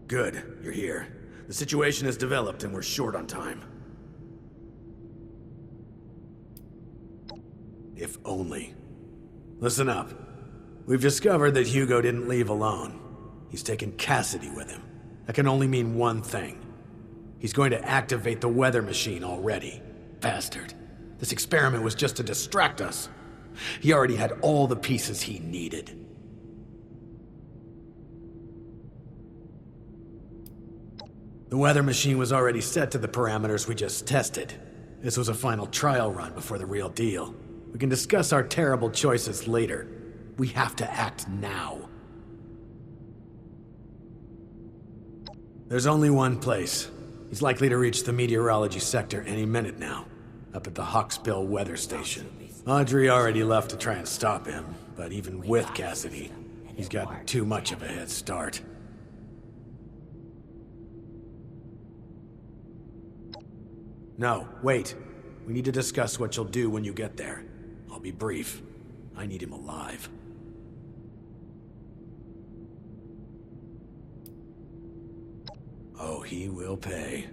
Good, you're here. The situation has developed and we're short on time. If only. Listen up. We've discovered that Hugo didn't leave alone. He's taken Cassidy with him. That can only mean one thing. He's going to activate the weather machine already. Bastard. This experiment was just to distract us. He already had all the pieces he needed. The weather machine was already set to the parameters we just tested. This was a final trial run before the real deal. We can discuss our terrible choices later. We have to act now. There's only one place. He's likely to reach the meteorology sector any minute now, up at the Hawksbill weather station. Audrey already left to try and stop him, but even with Cassidy, he's got too much of a head start. No, wait. We need to discuss what you'll do when you get there. I'll be brief. I need him alive. Oh, he will pay.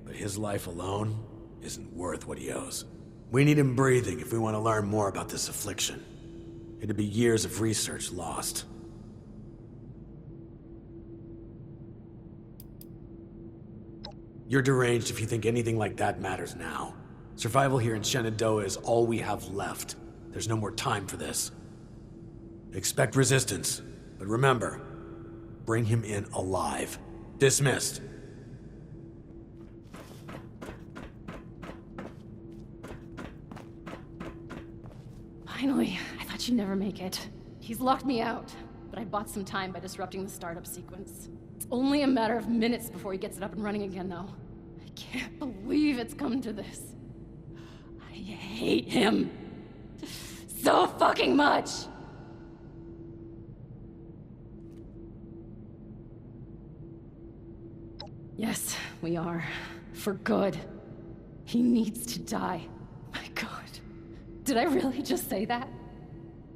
But his life alone isn't worth what he owes. We need him breathing if we want to learn more about this affliction. It'd be years of research lost. You're deranged if you think anything like that matters now. Survival here in Shenandoah is all we have left. There's no more time for this. Expect resistance, but remember, bring him in alive. Dismissed. Finally, I thought you'd never make it. He's locked me out, but I bought some time by disrupting the startup sequence. It's only a matter of minutes before he gets it up and running again, though. I can't believe it's come to this. I hate him. So fucking much! Yes, we are. For good. He needs to die. My God. Did I really just say that?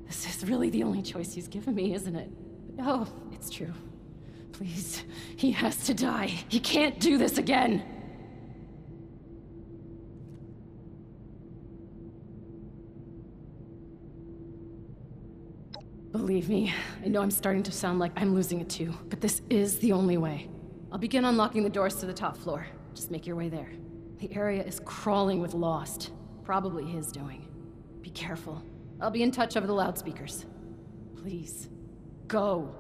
This is really the only choice he's given me, isn't it? Oh, it's true. Please, he has to die. He can't do this again. Believe me, I know I'm starting to sound like I'm losing it too, but this is the only way. I'll begin unlocking the doors to the top floor. Just make your way there. The area is crawling with Lost. Probably his doing. Be careful. I'll be in touch over the loudspeakers. Please, go.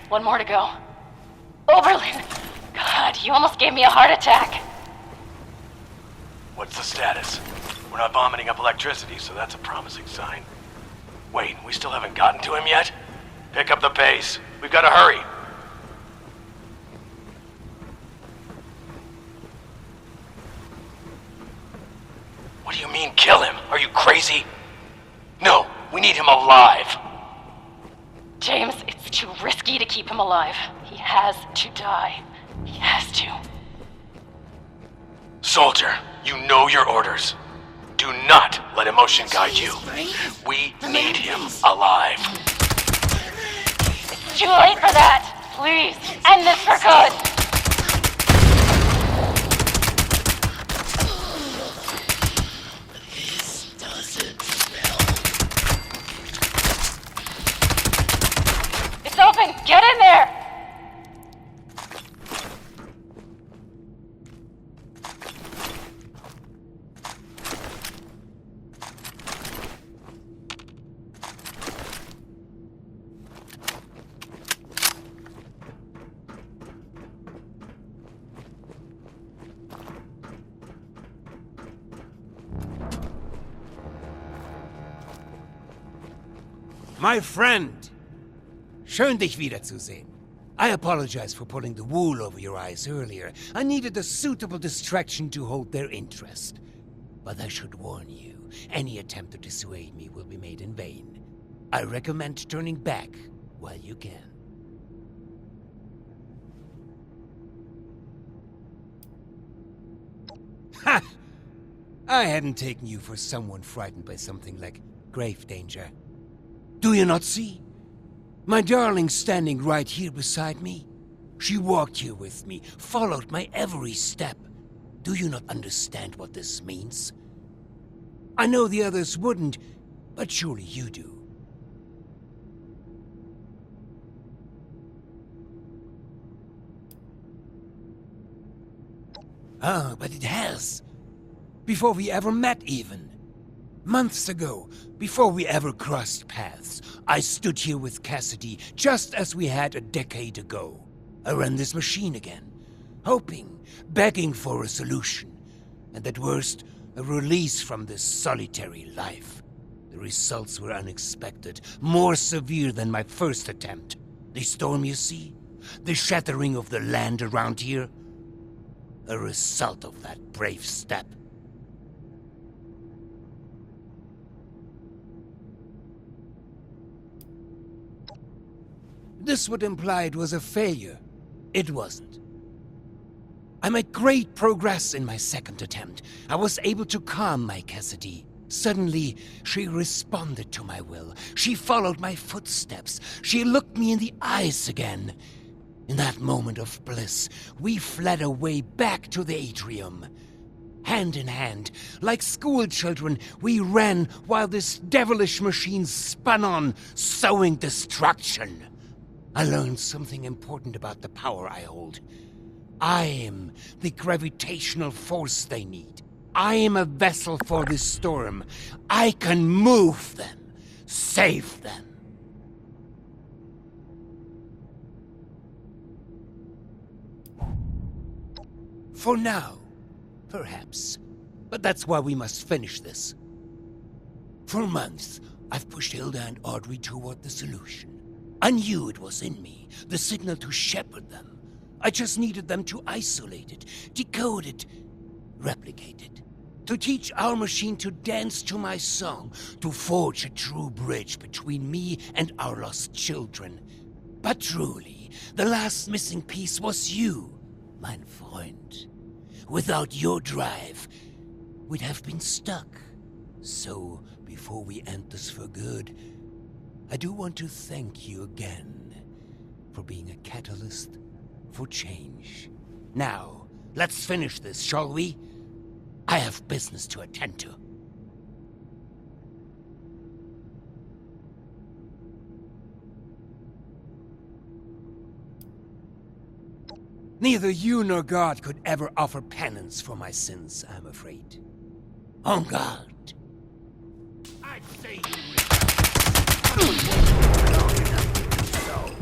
One more to go. Oberlin! God, you almost gave me a heart attack. What's the status? We're not vomiting up electricity, so that's a promising sign. Wait, we still haven't gotten to him yet? Pick up the pace. We've got to hurry. What do you mean, kill him? Are you crazy? No, we need him alive. James, it's too risky to keep him alive. He has to die. He has to. Soldier, you know your orders. Do not let emotion guide you. We need him alive. It's too late for that. Please, end this for good. It's open! Get in there! My friend, Schön, dich wiederzusehen. I apologize for pulling the wool over your eyes earlier. I needed a suitable distraction to hold their interest. But I should warn you, any attempt to dissuade me will be made in vain. I recommend turning back while you can. Ha! I hadn't taken you for someone frightened by something like grave danger. Do you not see? My darling standing right here beside me. She walked here with me, followed my every step. Do you not understand what this means? I know the others wouldn't, but surely you do. Ah, but it has. Before we ever met, even. Months ago, before we ever crossed paths, I stood here with Cassidy, just as we had a decade ago. I ran this machine again, hoping, begging for a solution, and at worst, a release from this solitary life. The results were unexpected, more severe than my first attempt. The storm, you see? The shattering of the land around here? A result of that brave step. This would imply it was a failure. It wasn't. I made great progress in my second attempt. I was able to calm my Cassidy. Suddenly, she responded to my will. She followed my footsteps. She looked me in the eyes again. In that moment of bliss, we fled away back to the atrium. Hand in hand, like school children, we ran while this devilish machine spun on, sowing destruction. I learned something important about the power I hold. I am the gravitational force they need. I am a vessel for this storm. I can move them, save them. For now, perhaps. But that's why we must finish this. For months, I've pushed Hilda and Audrey toward the solution. I knew it was in me, the signal to shepherd them. I just needed them to isolate it, decode it, replicate it. To teach our machine to dance to my song, to forge a true bridge between me and our lost children. But truly, the last missing piece was you, mein Freund. Without your drive, we'd have been stuck. So, before we end this for good, I do want to thank you again for being a catalyst for change. Now, let's finish this, shall we? I have business to attend to. Neither you nor God could ever offer penance for my sins, I'm afraid. En garde. I'd say you long enough so.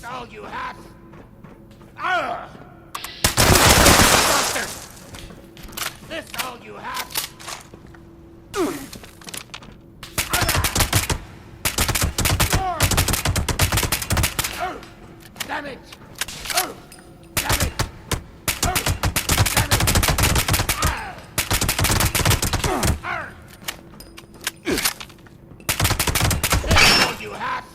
All you have? Doctor! this all you have? Damn it! Oh! Damn it! Oh! Damn it! This all you have?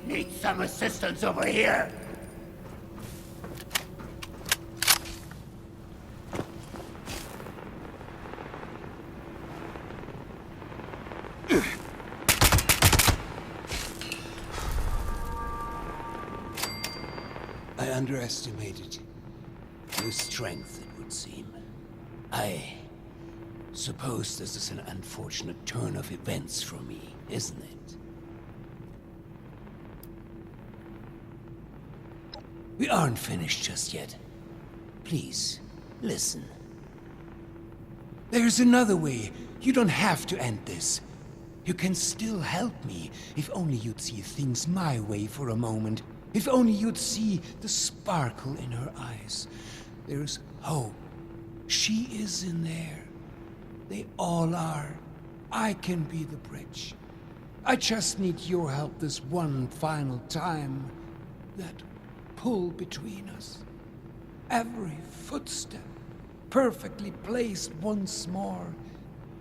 Need some assistance over here. I underestimated your strength, it would seem. I suppose this is an unfortunate turn of events for me, isn't it? We aren't finished just yet. Please, listen. There's another way. You don't have to end this. You can still help me if only you'd see things my way for a moment. If only you'd see the sparkle in her eyes. There's hope. She is in there. They all are. I can be the bridge. I just need your help this one final time. That pull between us. Every footstep perfectly placed once more.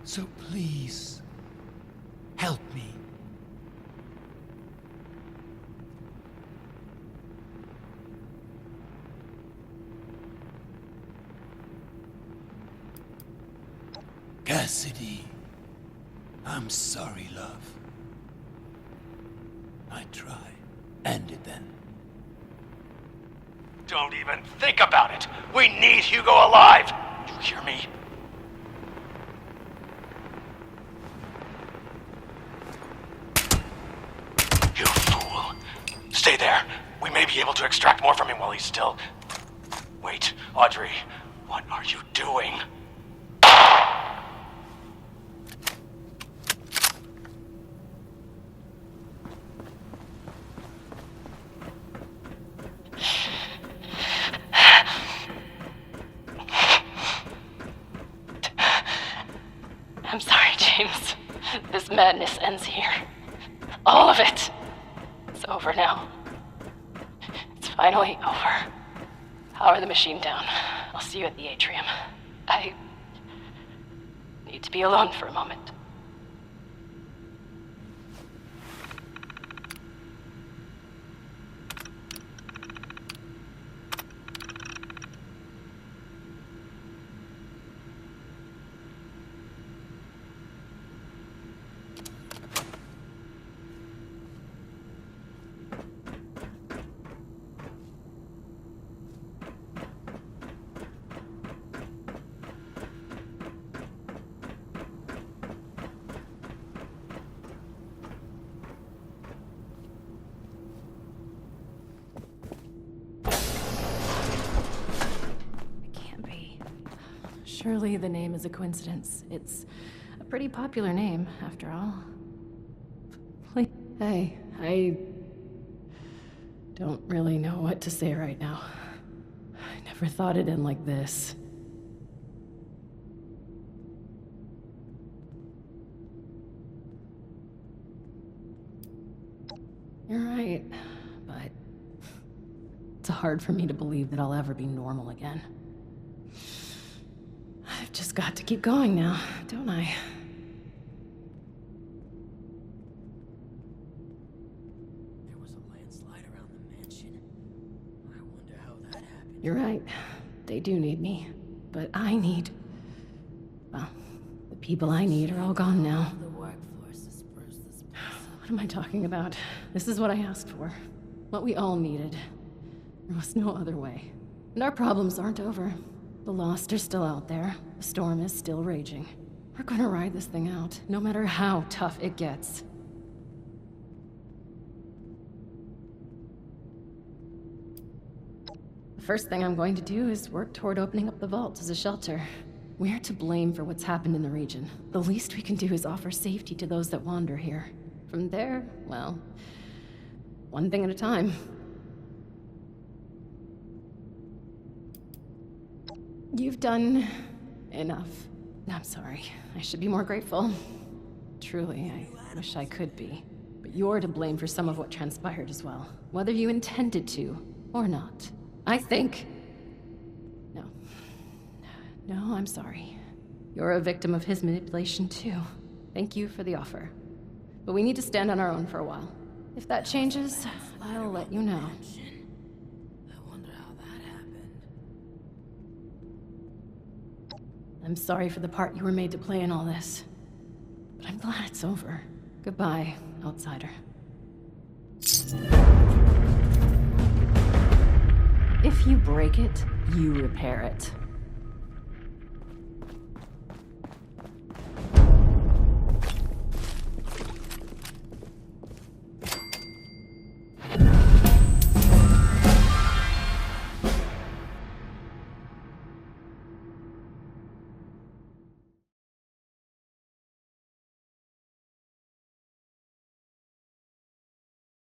So please, help me. Cassidy, I'm sorry, love. I try. End it then. Don't even think about it! We need Hugo alive! You hear me? You fool. Stay there. We may be able to extract more from him while he's still... Wait, Audrey. What are you doing? I'm sorry, James. This madness ends here. All of it. It's over now. It's finally over. Power the machine down. I'll see you at the atrium. I need to be alone for a moment. Surely the name is a coincidence. It's a pretty popular name, after all. Hey, I don't really know what to say right now. I never thought it'd end like this. You're right, but it's hard for me to believe that I'll ever be normal again. I've just got to keep going now, don't I? There was a landslide around the mansion. I wonder how that happened. You're right. They do need me. But I need... well, the people I need are all gone now. The workforce dispersed this place. What am I talking about? This is what I asked for. What we all needed. There was no other way. And our problems aren't over. The Lost are still out there. The storm is still raging. We're gonna ride this thing out, no matter how tough it gets. The first thing I'm going to do is work toward opening up the vaults as a shelter. We're to blame for what's happened in the region. The least we can do is offer safety to those that wander here. From there, well, one thing at a time. You've done enough. I'm sorry. I should be more grateful. Truly, I wish I could be. But you're to blame for some of what transpired as well. Whether you intended to or not. I think... No. No, I'm sorry. You're a victim of his manipulation too. Thank you for the offer. But we need to stand on our own for a while. If that changes, I'll let you know. I wonder how that happened. I'm sorry for the part you were made to play in all this. But I'm glad it's over. Goodbye, outsider. If you break it, you repair it.